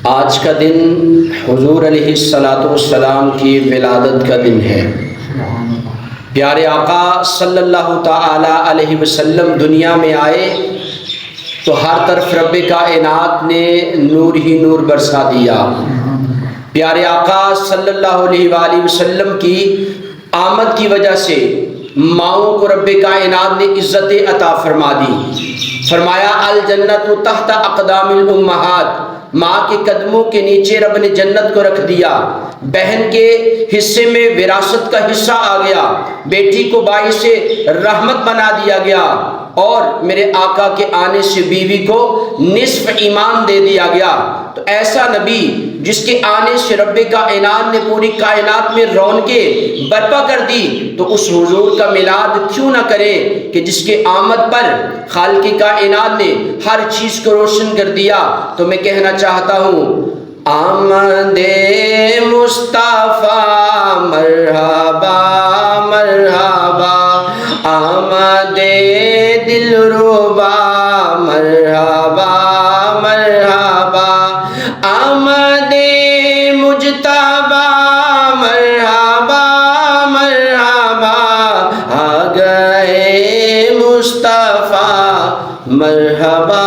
آج کا دن حضور علیہ الصلاۃ والسلام کی ولادت کا دن ہے۔ پیارے آقا صلی اللہ تعالی علیہ وسلم دنیا میں آئے تو ہر طرف رب کائنات نے نور ہی نور برسا دیا۔ پیارے آقا صلی اللہ علیہ وآلہ وسلم کی آمد کی وجہ سے ماؤں کو رب کائنات نے عزت عطا فرما دی۔ فرمایا الجنت تحت اقدام الامہات، ماں کے قدموں کے نیچے رب نے جنت کو رکھ دیا۔ بہن کے حصے میں وراثت کا حصہ آ گیا، بیٹی کو باعث رحمت بنا دیا گیا، اور میرے آقا کے آنے سے بیوی کو نصف ایمان دے دیا گیا۔ تو ایسا نبی جس کے آنے سے رب کائنات نے پوری کائنات میں رونقیں برپا کر دی، تو اس حضور کا میلاد کیوں نہ کرے کہ جس کے آمد پر خالق کائنات نے ہر چیز کو روشن کر دیا۔ تو میں کہنا چاہتا ہوں آمد مصطفیٰ مرحبا مرحبا، آمد دلربا مرحبا مرحبا، آمد مجتبی مرحبا مرحبا، آ گئے مصطفیٰ مرحبا